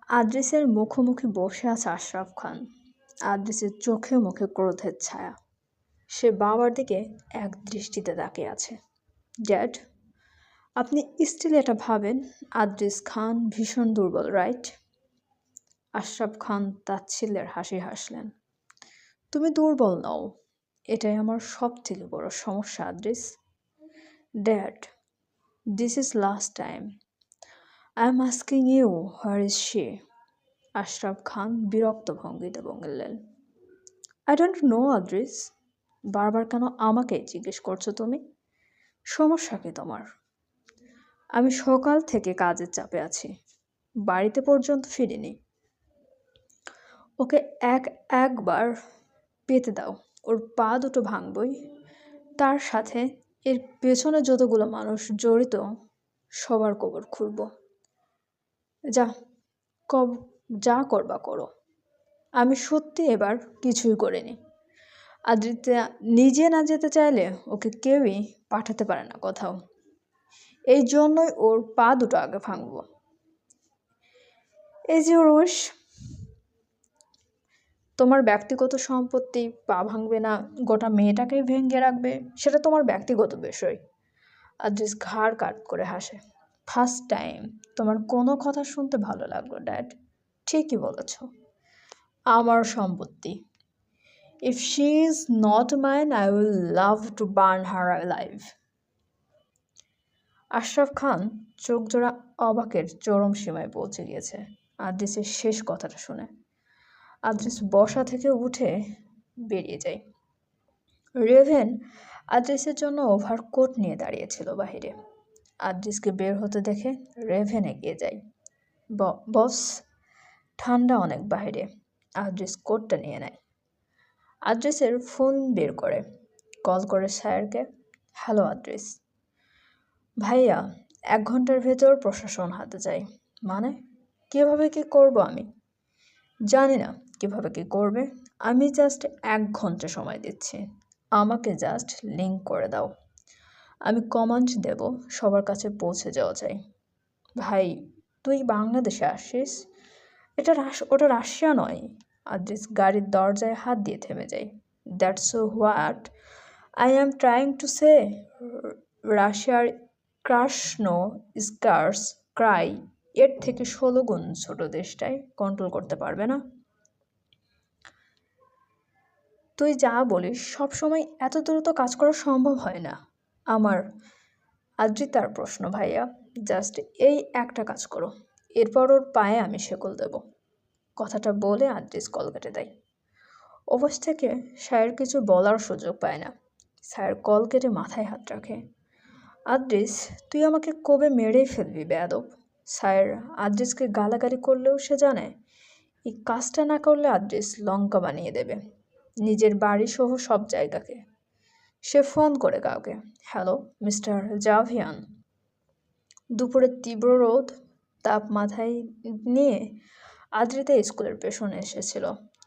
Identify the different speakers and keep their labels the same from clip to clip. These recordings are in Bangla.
Speaker 1: আদ্রিসের মুখোমুখি বসে আছে আশরাফ খান। আদ্রিসের চোখে মুখে ক্রোধের ছায়া। সে বাবার দিকে এক দৃষ্টিতে তাকিয়ে আছে। ড্যাড, আপনি স্টিল এটা ভাবেন আদ্রিস খান ভীষণ দুর্বল, রাইট? আশরাফ খান তাচ্ছিল্যের হাসি হাসলেন। তুমি দুর্বল নও, এটাই আমার সব থেকে বড় সমস্যা Adris. Dad, this is last time. I am asking you, where is she? Ashraf Khan বিরক্ত ভঙ্গিতে বললেন, আই ডোন্ট নো আদ্রিস। বারবার কেন আমাকে জিজ্ঞেস করছো তুমি? সমস্যা কি তোমার? আমি সকাল থেকে কাজের চাপে আছি, বাড়িতে পর্যন্ত ফিরিনি। ওকে একবার পেতে দাও, ওর পা দুটো ভাঙবই। তার সাথে এর পেছনে যতগুলো মানুষ জড়িত সবার কবর খুলব। যা যা করবা করো। আমি সত্যি এবার কিছুই করিনি। আদ্রিতা নিজে না যেতে চাইলে ওকে কেউই পাঠাতে পারে না কোথাও। এই জন্যই ওর পা দুটো আগে ভাঙবো। এই যে ওর উইশ। তোমার ব্যক্তিগত সম্পত্তি পা ভাঙবে না, গোটা মেয়েটাকেই ভেঙে রাখবে, সেটা তোমার ব্যক্তিগত বিষয়। আদ্রিস ঘাড় কাট করে হাসে। ফার্স্ট টাইম তোমার কোনো কথা শুনতে ভালো লাগলো ড্যাড। ঠিকই বলেছ, আমার সম্পত্তি। If she is not mine, I will love to burn her alive. Ashraf খান চোখজোড়া অবাকের চরম সীমায় পৌঁছে গিয়েছে আদ্রিসের শেষ কথাটা শুনে। আদ্রিস বসা থেকে উঠে বেরিয়ে যায়। রেভেন আদ্রিসের জন্য ওভারকোট নিয়ে দাঁড়িয়েছিল বাহিরে। আদ্রিসকে বের হতে দেখে রেভেন এগিয়ে যায়। বস, ঠান্ডা অনেক বাইরে। আদ্রিস কোটটা নিয়ে নেয়। আদ্রিসের ফোন বের করে কল করে স্যারকে। হ্যালো আদ্রিস। ভাইয়া, 1 ঘন্টার ভেতর প্রশাসন হাতে চাই। মানে কীভাবে কি করব আমি? জানি না কীভাবে কি করবে। আমি জাস্ট 1 ঘন্টা সময় দিচ্ছি। আমাকে জাস্ট লিঙ্ক করে দাও। আমি কমান্ড দেব, সবার কাছে পৌঁছে যাওয়া চাই। ভাই, তুই বাংলাদেশে আসিস? ওটা রাশিয়া নয়। আদ্রিস গাড়ির দরজায় হাত দিয়ে থেমে যায়। That's what I am trying to say. রাশিয়ার ক্রাশনো স্কার্স ক্রাই এর থেকে 16 গুণ ছোট দেশটায় কন্ট্রোল করতে পারবে না। তুই যা বলিস সবসময় এত দ্রুত কাজ করা সম্ভব হয় না আমার। আদ্রিতার প্রশ্ন, ভাইয়া, জাস্ট এই একটা কাজ করো, এরপর ওর পায়ে আমি শেকল দেব। কথাটা বলে আদ্রিস কল কেটে দেয়। অবশ থেকে স্যার কিছু বলার সুযোগ পায় না। স্যার কল কেটে মাথায় হাত রাখে। আদ্রিস, তুই আমাকে কবে মেরেই ফেলবি বেয়াদব। স্যার আদ্রিসকে গালাগালি করলেও সে জানে এই কাজটা না করলে আদ্রিস লঙ্কা বানিয়ে দেবে নিজের বাড়ি সহ সব জায়গাকে। সে ফোন করে কাউকে, হ্যালো মিস্টার জাভিয়ান। দুপুরে তীব্র রোদ, তাপ মাথায় নিয়ে আদ্রিতা স্কুলের পেছনে এসেছিল।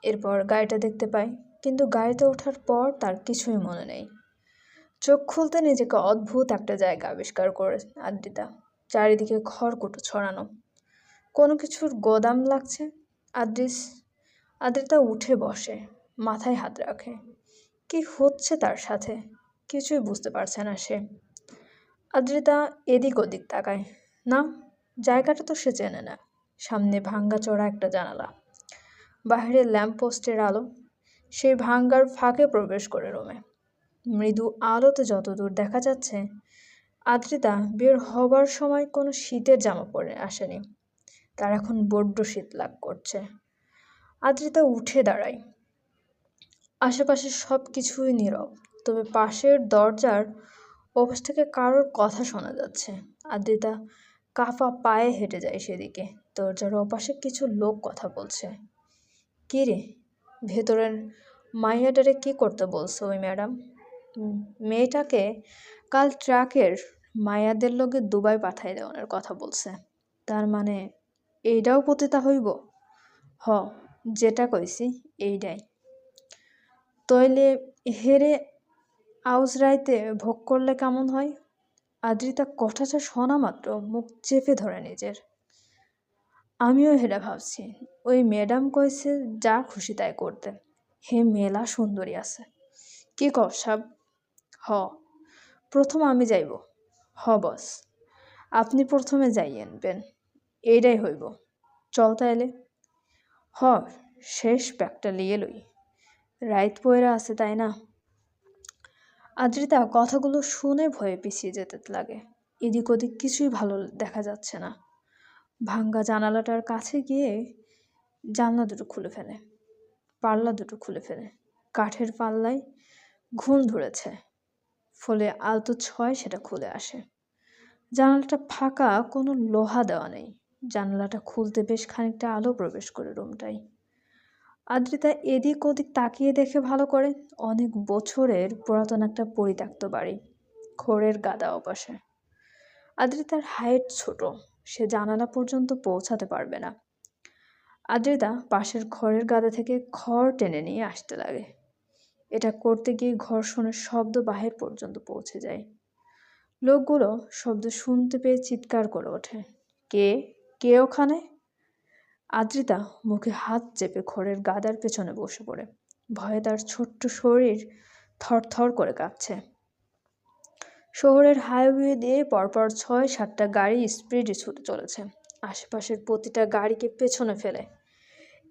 Speaker 1: এরপর গাড়িটা দেখতে পায়, কিন্তু গাড়িতে ওঠার পর তার কিছুই মনে নেই। চোখ খুলতে নিজেকে অদ্ভুত একটা জায়গা আবিষ্কার করে আদ্রিতা। চারিদিকে খড়কুটো ছড়ানো, কোনো কিছুর গোদাম লাগছে। আদ্রিতা উঠে বসে, মাথায় হাত রাখে। কি হচ্ছে তার সাথে কিছুই বুঝতে পারছে না সে। আদ্রিতা এদিক ওদিক তাকায়। না, জায়গাটা তো সে চেনে না। সামনে ভাঙ্গাচোরা একটা জানালা, বাইরে ল্যাম্পপোস্টের আলো। সেই ভাঙ্গার ফাঁকে প্রবেশ করে রুমে। মৃদু আলোতে যতদূর দেখা যাচ্ছে, আদ্রিতা বের হবার সময় কোনো শীতের জামা পরে আসেনি। তার এখন বড্ড শীত লাগ করছে। আদ্রিতা উঠে দাঁড়ায়। আশেপাশে সব কিছুই নীরব, তবে পাশের দরজার ওপাশ থেকে কারোর কথা শোনা যাচ্ছে। আদ্রিতা কাফা পায়ে হেঁটে যায় সেদিকে। দরজার ওপাশে কিছু লোক কথা বলছে। কী রে, ভেতরের মাইয়াটারে কি করতে বলছো ওই ম্যাডাম? মেয়েটাকে কাল ট্রাকের মায়াদের লগে দুবাই পাঠাই দেওয়ার কথা বলছে। তার মানে এইটাও পতিতা হইব? হ, যেটা কইছি এইটাই। তইলে হেরে আউজরাইতে ভোগ করলে কেমন হয়? আদ্রিতা কথাটা শোনা মাত্র মুখ চেপে ধরে নিজের। আমিও হেরা ভাবছি ওই ম্যাডাম কইছে যা খুশি তাই করতে। হে মেলা সুন্দরী আছে। কি কর সাব? হ, প্রথম আমি যাইব। হ বস, আপনি প্রথমে যাই আনবেন, এইটাই হইব। চল তাইলে। হ, শেষ ব্যাগটা লিয়ে লই, রাইত পয়রা আছে তাই না? আদ্রিতা কথাগুলো শুনে ভয়ে পিছিয়ে যেতে লাগে। এদিক ওদিক কিছুই ভালো দেখা যাচ্ছে না। ভাঙ্গা জানালাটার কাছে গিয়ে জানলা দুটো খুলে ফেলে, পাল্লা দুটো খুলে ফেলে। কাঠের পাল্লায় ঘুণ ধরেছে, ফলে আলতো ছয় সেটা খুলে আসে। জানালাটা ফাঁকা, কোনো লোহা দেওয়া নেই। জানালাটা খুলতে বেশ খানিকটা আলো প্রবেশ করে রুমটাই। আদ্রিতা এদিক ওদিক তাকিয়ে দেখে ভালো করে অনেক বছরের পুরাতন একটা পরিত্যক্ত বাড়ি, খড়ের গাদা ওপাশে। আদ্রিতার হাইট ছোট, সে জানালা পর্যন্ত পৌঁছাতে পারবে না। আদ্রিতা পাশের খড়ের গাদা থেকে খড় টেনে নিয়ে আসতে লাগে। এটা করতে গিয়ে ঘর্ষণের শব্দ বাহির পর্যন্ত পৌঁছে যায়। লোকগুলো শব্দ শুনতে পেয়ে চিৎকার করে ওঠে, কে কে ওখানে? আদ্রিতা মুখে হাত চেপে খড়ের গাদার পেছনে বসে পড়ে। ভয়ে তার ছোট্ট শরীর থরথর করে কাঁপছে। শহরের হাইওয়ে দিয়ে পরপর ৬-৭টা গাড়ি স্পিডে ছুটে চলেছে। আশেপাশের প্রতিটা গাড়িকে পেছনে ফেলে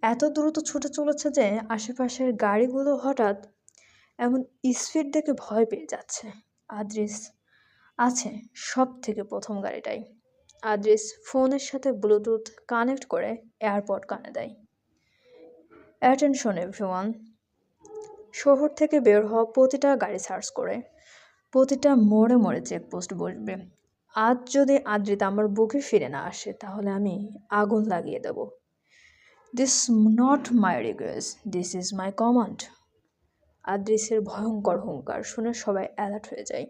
Speaker 1: এত দ্রুত ছুটে চলেছে যে আশেপাশের গাড়িগুলো হঠাৎ এমন স্পিড দেখে ভয় পেয়ে যাচ্ছে। আদ্রিস আছে সব থেকে প্রথম গাড়িটাই। আদ্রিস ফোনের সাথে ব্লুটুথ কানেক্ট করে এয়ারপড কানে দেয়। অ্যাটেনশন এভরিওয়ান, শহর থেকে বের হওয়া প্রতিটা গাড়ি সার্চ করে, প্রতিটা মোড়ে মোড়ে চেকপোস্ট বসবে। আজ যদি আদ্রিতা আমার বুকে ফিরে না আসে তাহলে আমি আগুন লাগিয়ে দেব। This not my request, this is my command. আদ্রিসের ভয়ঙ্কর হুঙ্কার শুনে সবাই অ্যালার্ট হয়ে যায়।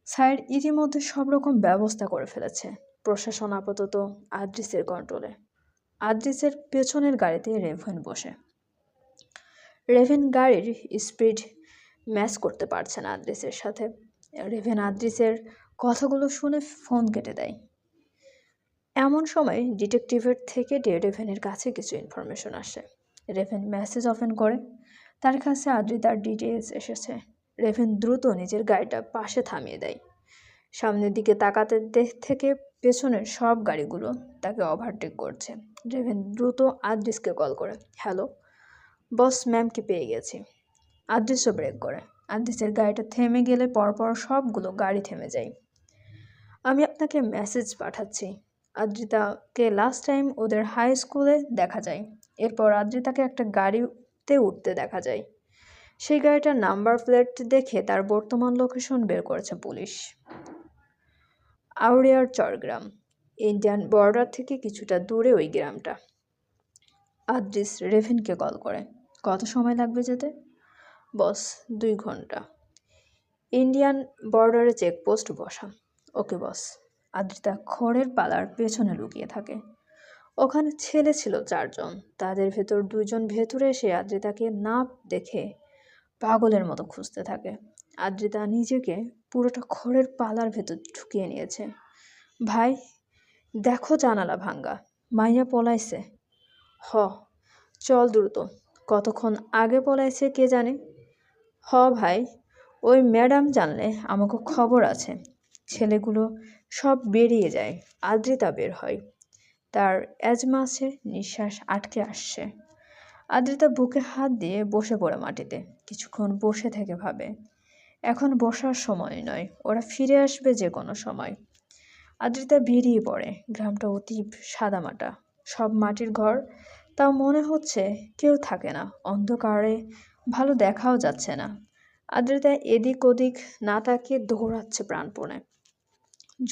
Speaker 1: সাইড ইতিমধ্যে সব রকম ব্যবস্থা করে ফেলেছে। প্রশাসন আপাতত আদ্রিসের কন্ট্রোলে। আদ্রিসের পেছনের গাড়িতে রেভেন বসে। রেভেন গাড়ির স্পিড ম্যাচ করতে পারছে না আদ্রিসের সাথে। রেভেন আদ্রিসের কথাগুলো শুনে ফোন কেটে দেয়। এমন সময় ডিটেকটিভের থেকে রেভেনের কাছে কিছু ইনফরমেশন আসে। রেভেন মেসেজ ওপেন করে, তার কাছে আদ্রিতার ডিটেলস এসেছে। রেভেন দ্রুত নিজের গাড়িটা পাশে থামিয়ে দেয়। সামনের দিকে তাকাতে থেকে পেছনের সব গাড়িগুলো তাকে ওভারটেক করছে। রেভেন দ্রুত আদ্রিসকে কল করে, হ্যালো বস, ম্যামকে পেয়ে গেছি। আদ্রিসও ব্রেক করে। আদ্রিসের গাড়িটা থেমে গেলে পরপর সবগুলো গাড়ি থেমে যায়। আমি আপনাকে মেসেজ পাঠাচ্ছি। আদ্রিতাকে লাস্ট টাইম ওদের হাই স্কুলে দেখা যায়। এরপর আদ্রিতাকে একটা গাড়িতে উঠতে দেখা যায়। সেই গাড়িটার নাম্বার প্লেট দেখে তার বর্তমান লোকেশন বের করেছে পুলিশ। আউরিয়ার চরগ্রাম, ইন্ডিয়ান বর্ডার থেকে কিছুটা দূরে ওই গ্রামটা। আদ্রিস রেভেনকে কল করে, কত সময় লাগবে যেতে? বস, 2 ঘন্টা। ইন্ডিয়ান বর্ডারে চেকপোস্ট বসা। ওকে বস। আদ্রিতা খড়ের পালার পেছনে লুকিয়ে থাকে। ওখানে ছেলে ছিল 4 জন। তাদের ভেতর 2 জন ভেতরে এসে আদ্রিতাকে না দেখে পাগলের মতো খুঁজতে থাকে। আদ্রিতা নিজেকে পুরোটা খড়ের পালার ভেতর ঢুকিয়ে নিয়েছে। ভাই দেখো, জানালা ভাঙ্গা, মাইয়া পলাইছে। হ, চল দ্রুত। কতক্ষণ আগে পলাইছে কে জানে। হ ভাই, ওই ম্যাডাম জানলে আমাকে খবর আছে। ছেলেগুলো সব বেরিয়ে যায়, আদ্রিতা বের হয়। তার অ্যাজমা আছে, নিঃশ্বাস আটকে আসছে। আদ্রিতা বুকে হাত দিয়ে বসে পড়ে মাটিতে। কিছুক্ষণ বসে থেকে ভাবে, এখন বসার সময় নয়, ওরা ফিরে আসবে যে কোনো সময়। আদ্রিতা বেরিয়ে পড়ে। গ্রামটা অতি সাদামাটা, সব মাটির ঘর। তাও মনে হচ্ছে কেউ থাকে না। অন্ধকারে ভালো দেখাও যাচ্ছে না। আদ্রিতা এদিক ওদিক না তাকিয়ে দৌড়াচ্ছে প্রাণপণে।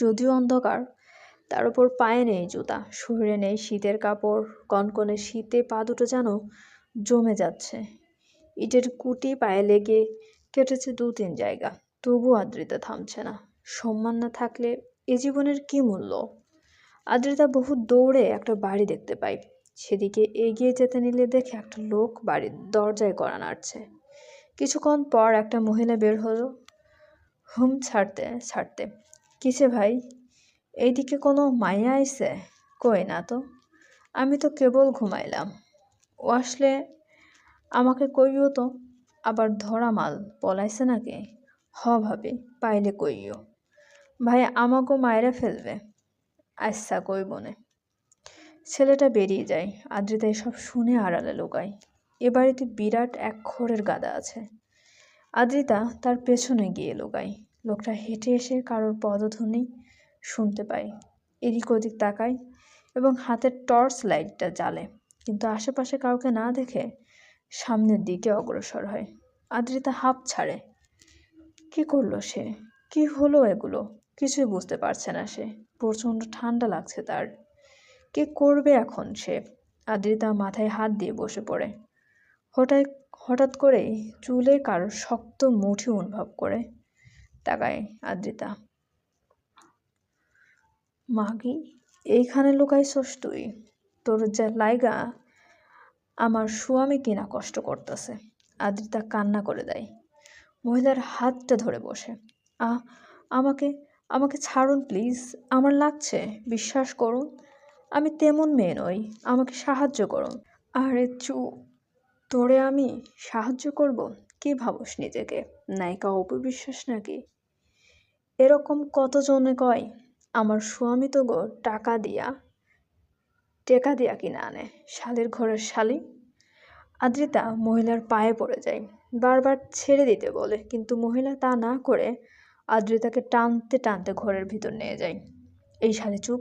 Speaker 1: যদিও অন্ধকার, তার উপর পায়ে নেই জুতা, শরীরে নেই শীতের কাপড়। কনকনে শীতে পা দুটো যেন জমে যাচ্ছে। ইটের কুটি পায়ে লেগে কেটেছে 2-3 জায়গা। তবু আদ্রিতা থামছে না। সম্মান না থাকলে এ জীবনের কি মূল্য? আদ্রিতা বহু দৌড়ে একটা বাড়ি দেখতে পায়। সেদিকে এগিয়ে যেতে নিলে দেখে একটা লোক বাড়ির দরজায় কড়া নাড়ছে। কিছুক্ষণ পর একটা মহিলা বের হলো, হুম ছাড়তে ছাড়তে। কিসে ভাই, এইদিকে কোনো মাইয়া আইছে? কই না তো। আমি তো কেবল ঘুমাইলাম। ও আসলে আমাকে কইও তো, আবার ধরা মাল পলাইছে নাকি? হ ভাবি, পাইলে কইও। ভাই আমাকেও মায়েরা ফেলবে। আচ্ছা কইব নে। ছেলেটা বেরিয়ে যায়। আদ্রিতা এসব শুনে আড়ালে লুকায়। এ বাড়িতে বিরাট এক খড়ের গাদা আছে। আদ্রিতা তার পেছনে গিয়ে লুকায়। লোকটা হেঁটে এসে কারোর পদধ্বনি শুনতে পায়। এদিক ওদিক তাকায় এবং হাতের টর্চ লাইটটা জ্বালে, কিন্তু আশেপাশে কাউকে না দেখে সামনের দিকে অগ্রসর হয়। আদ্রিতা হাঁপ ছাড়ে। কি করলো সে? কি হলো এগুলো? কিছুই বুঝতে পারছে না সে। প্রচণ্ড ঠান্ডা লাগছে তার। কি করবে এখন সে? আদ্রিতা মাথায় হাত দিয়ে বসে পড়ে। হঠাৎ হঠাৎ করেই চুলে কারোর শক্ত মুঠি অনুভব করে তাকায় আদ্রিতা। মাগি, এইখানে লুকাইছস তুই? তোর যা লাইগা আমার স্বামী কিনা কষ্ট করতেছে। আদ্রিতা কান্না করে দেয়। মহিলার হাতটা ধরে বসে। আ আমাকে আমাকে ছাড়ুন প্লিজ, আমার লাগছে, বিশ্বাস করুন। আমি তেমন মেয়ে নই, আমাকে সাহায্য করুন। আরে তোরে আমি সাহায্য করব? কি ভাবস নিজেকে, নায়িকা অপবিশ্বাস নাকি? এরকম কতজনে কয়। আমার স্বামী তো গো টেকা দিয়া কিনা আনে, শালের ঘরের শালি। আদ্রিতা মহিলার পায়ে পড়ে যায়, বারবার ছেড়ে দিতে বলে, কিন্তু মহিলা তা না করে আদ্রিতাকে টানতে টানতে ঘরের ভিতর নিয়ে যায়। এই শালি চুপ,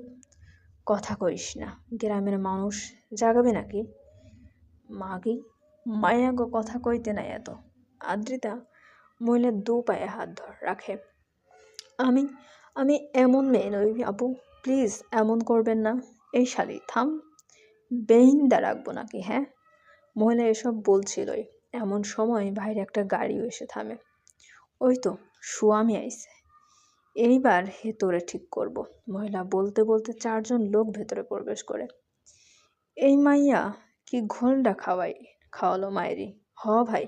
Speaker 1: কথা কইস না, গ্রামের মানুষ জাগাবে নাকি? মাগি, মায়া গো, কথা কইতে নাই এত। আদ্রিতা মহিলার দু পায়ে হাত রাখে। আমি আমি এমন মেয়ে নই আপু, প্লিজ এমন করবেন না। এই শালি থাম, বেইন্দা রাখবো নাকি? হ্যাঁ। মহিলা এসব বলছিলই, এমন সময় বাইরে একটা গাড়িও এসে থামে। ওই তো স্বামী আইছে, এইবার হে তোরে ঠিক করব। মহিলা বলতে বলতে 4 জন লোক ভেতরে প্রবেশ করে। এই মাইয়া কি ঘোলটা খাওয়ালো মায়েরি? হ ভাই,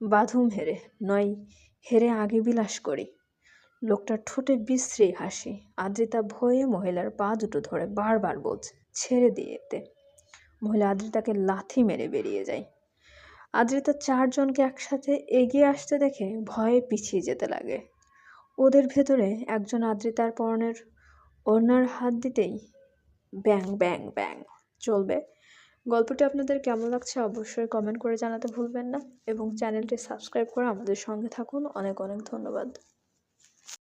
Speaker 1: বাঁধুম হেরে, নয় হেরে আগে বিলাস করি। লোকটার ঠোঁটে বিশ্রী হাসি। আদ্রিতা ভয়ে মহিলার পা দুটো ধরে বারবার বলছে ছেড়ে দিয়েতে। মহিলা আদ্রিতাকে লাথি মেরে বেরিয়ে যায়। আদ্রিতা 4 জনকে একসাথে এগিয়ে আসতে দেখে ভয়ে পিছিয়ে যেতে লাগে। ওদের ভেতরে একজন আদ্রিতার পরনের ওড়নার হাত দিতেই ব্যাং ব্যাং ব্যাং চলবে। গল্পটি আপনাদের কেমন লাগছে অবশ্যই কমেন্ট করে জানাতে ভুলবেন না, এবং চ্যানেলটি সাবস্ক্রাইব করে আমাদের সঙ্গে থাকুন। অনেক অনেক ধন্যবাদ।